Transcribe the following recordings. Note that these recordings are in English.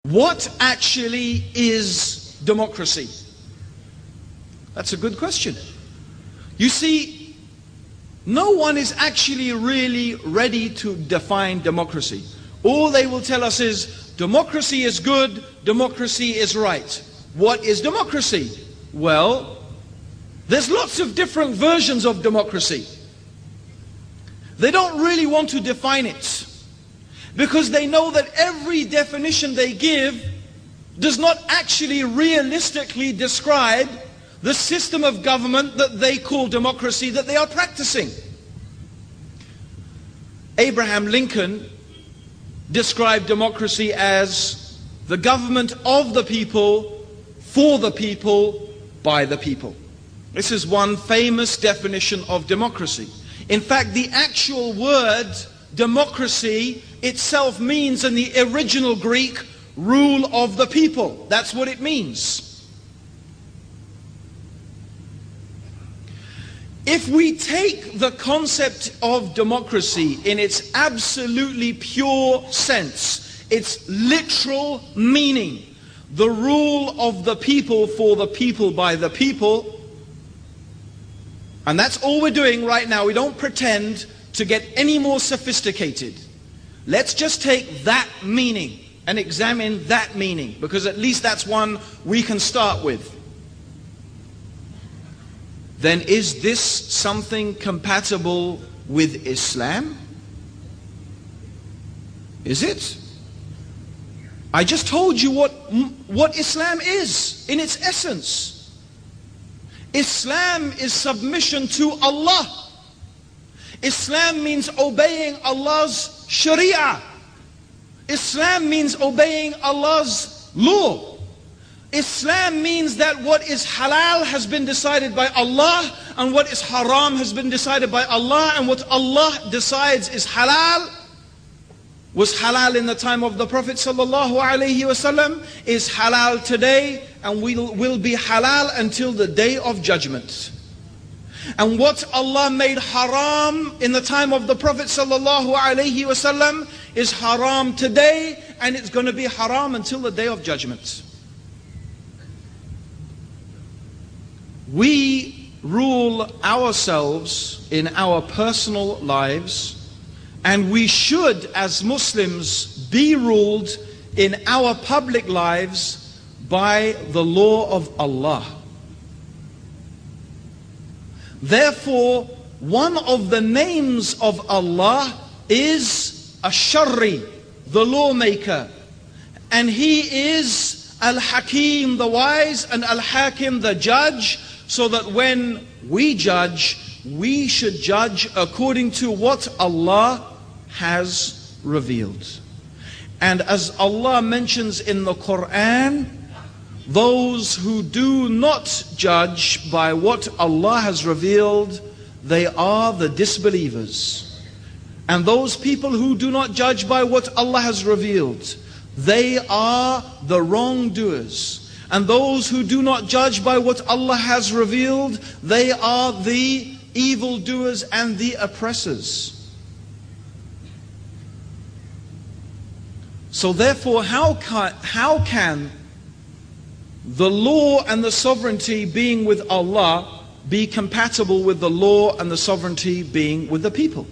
What actually is democracy? That's a good question. You see, no one is actually really ready to define democracy. All they will tell us is, democracy is good, democracy is right. What is democracy? Well, there's lots of different versions of democracy. They don't really want to define it, because they know that every definition they give does not actually realistically describe the system of government that they call democracy that they are practicing. Abraham Lincoln described democracy as the government of the people, for the people, by the people. This is one famous definition of democracy. In fact, the actual word democracy itself means in the original Greek, rule of the people. That's what it means. If we take the concept of democracy in its absolutely pure sense, its literal meaning, the rule of the people, for the people, by the people, and that's all we're doing right now. We don't pretend to get any more sophisticated. Let's just take that meaning and examine that meaning, because at least that's one we can start with. Then is this something compatible with Islam? Is it? I just told you what Islam is in its essence. Islam is submission to Allah. Islam means obeying Allah's Sharia. Islam means obeying Allah's law. Islam means that what is halal has been decided by Allah, and what is haram has been decided by Allah, and what Allah decides is halal, was halal in the time of the Prophet sallallahu alaihi wasallam, is halal today, and will be halal until the day of judgment. And what Allah made haram in the time of the Prophet sallallahu alaihi wasallam is haram today, and it's going to be haram until the day of judgment. We rule ourselves in our personal lives, and we should, as Muslims, be ruled in our public lives by the law of Allah. Therefore, one of the names of Allah is Ash-Sharri, the lawmaker. And He is Al-Hakim, the wise, and Al-Hakim, the judge, so that when we judge, we should judge according to what Allah has revealed. And as Allah mentions in the Quran, those who do not judge by what Allah has revealed, they are the disbelievers. And those people who do not judge by what Allah has revealed, they are the wrongdoers. And those who do not judge by what Allah has revealed, they are the evildoers and the oppressors. So therefore, how can the law and the sovereignty being with Allah be compatible with the law and the sovereignty being with the people?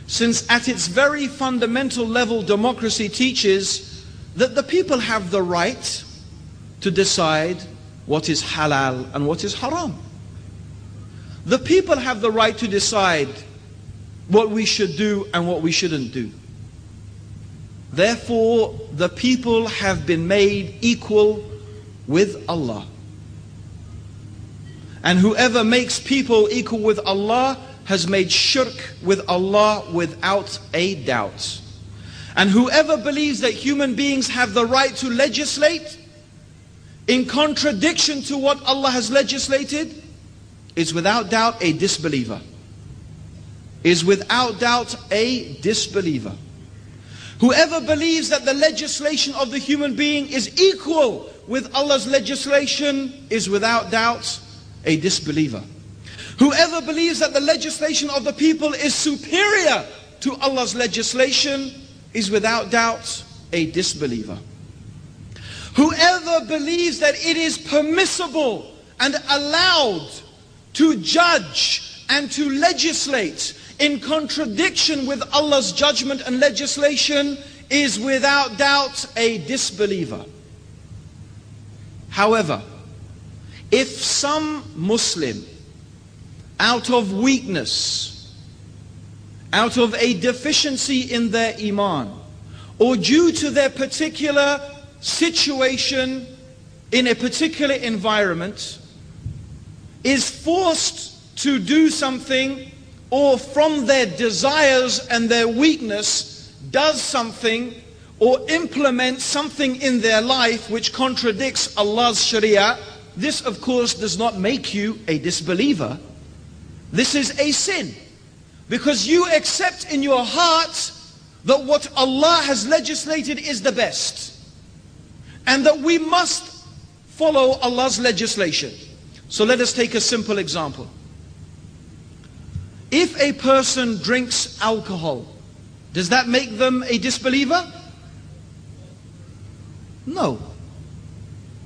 Since at its very fundamental level, democracy teaches that the people have the right to decide what is halal and what is haram. The people have the right to decide what we should do and what we shouldn't do. Therefore, the people have been made equal with Allah. And whoever makes people equal with Allah has made shirk with Allah without a doubt. And whoever believes that human beings have the right to legislate in contradiction to what Allah has legislated is without doubt a disbeliever. Is without doubt a disbeliever. Whoever believes that the legislation of the human being is equal with Allah's legislation is without doubt a disbeliever. Whoever believes that the legislation of the people is superior to Allah's legislation is without doubt a disbeliever. Whoever believes that it is permissible and allowed to judge and to legislate in contradiction with Allah's judgment and legislation is without doubt a disbeliever. However, if some Muslim, out of weakness, out of a deficiency in their iman, or due to their particular situation in a particular environment, is forced to do something, or from their desires and their weakness does something or implements something in their life which contradicts Allah's Sharia, this of course does not make you a disbeliever. This is a sin, because you accept in your heart that what Allah has legislated is the best, and that we must follow Allah's legislation. So let us take a simple example. If a person drinks alcohol, does that make them a disbeliever? No.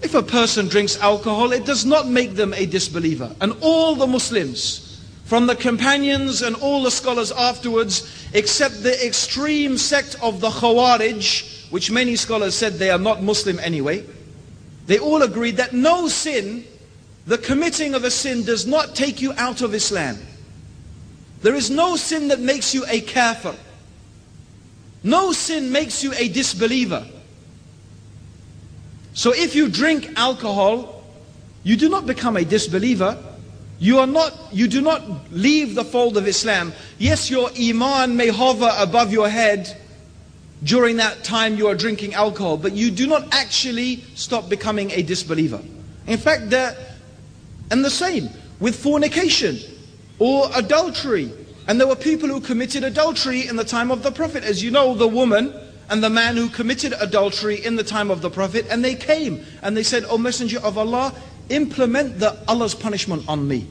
If a person drinks alcohol, it does not make them a disbeliever. And all the Muslims, from the companions and all the scholars afterwards, except the extreme sect of the Khawarij, which many scholars said they are not Muslim anyway, they all agreed that no sin, the committing of a sin, does not take you out of Islam. There is no sin that makes you a kafir. No sin makes you a disbeliever. So if you drink alcohol, you do not become a disbeliever. You do not leave the fold of Islam. Yes, your iman may hover above your head during that time you are drinking alcohol, but you do not actually stop becoming a disbeliever. In fact, and the same with fornication or adultery. And there were people who committed adultery in the time of the Prophet. As you know, the woman and the man who committed adultery in the time of the Prophet, and they came and they said, "O Messenger of Allah, implement Allah's punishment on me."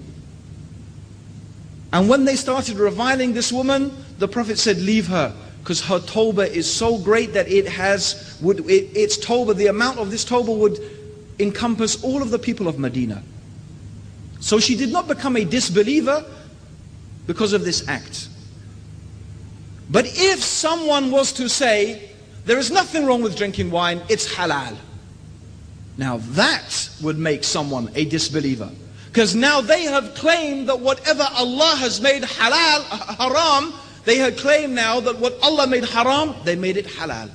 And when they started reviling this woman, the Prophet said, "Leave her, because her tawbah is so great that its tawbah, the amount of this tawbah would encompass all of the people of Medina." So she did not become a disbeliever because of this act. But if someone was to say, there is nothing wrong with drinking wine, it's halal, now that would make someone a disbeliever. Because now they have claimed that whatever Allah has made halal, haram, they have claimed now that what Allah made haram, they made it halal.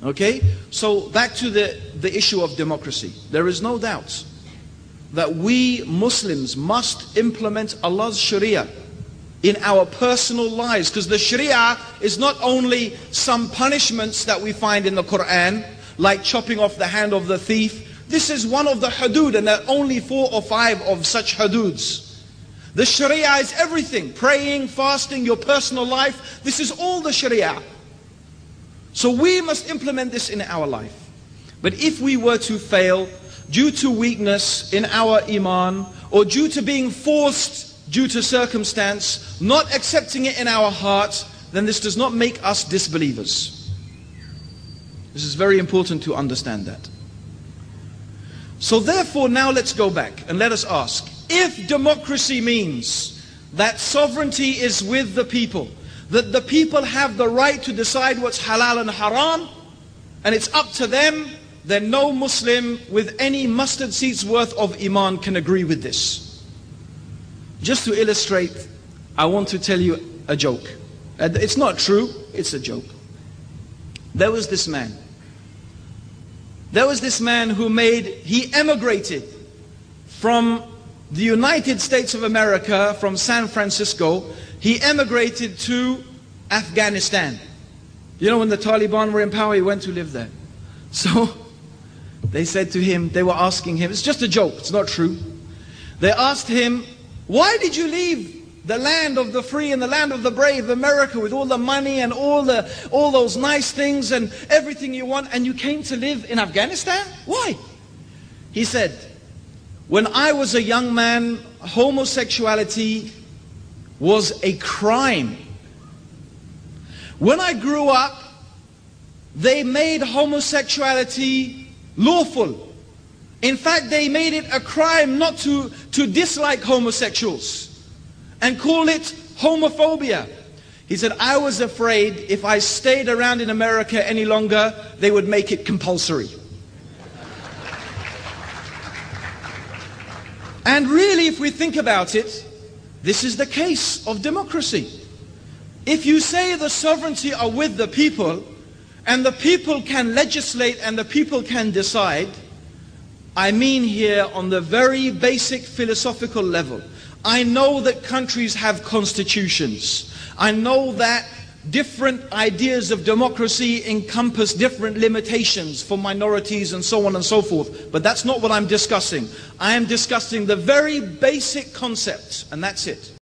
Okay? So back to the issue of democracy. There is no doubt that we Muslims must implement Allah's Sharia in our personal lives, because the Sharia is not only some punishments that we find in the Quran, like chopping off the hand of the thief. This is one of the hudud, and there are only 4 or 5 of such hududs. The Sharia is everything: praying, fasting, your personal life. This is all the Sharia. So we must implement this in our life. But if we were to fail due to weakness in our iman, or due to being forced due to circumstance, not accepting it in our heart, then this does not make us disbelievers. This is very important to understand that. So therefore, now let's go back and let us ask, if democracy means that sovereignty is with the people, that the people have the right to decide what's halal and haram, and it's up to them, then no Muslim with any mustard seed's worth of iman can agree with this. Just to illustrate, I want to tell you a joke. It's not true, it's a joke. There was this man who he emigrated from the United States of America, from San Francisco. He emigrated to Afghanistan. You know, when the Taliban were in power, he went to live there. So they said to him, they were asking him, it's just a joke, it's not true. They asked him, why did you leave the land of the free and the land of the brave, America, with all the money and all those nice things and everything you want, and you came to live in Afghanistan? Why? He said, when I was a young man, homosexuality was a crime. When I grew up, they made homosexuality lawful. In fact, they made it a crime not to dislike homosexuals and call it homophobia. He said, I was afraid if I stayed around in America any longer, they would make it compulsory. And really, if we think about it, this is the case of democracy. If you say the sovereignty are with the people, and the people can legislate and the people can decide, I mean here on the very basic philosophical level. I know that countries have constitutions. I know that different ideas of democracy encompass different limitations for minorities and so on and so forth. But that's not what I'm discussing. I am discussing the very basic concepts, and that's it.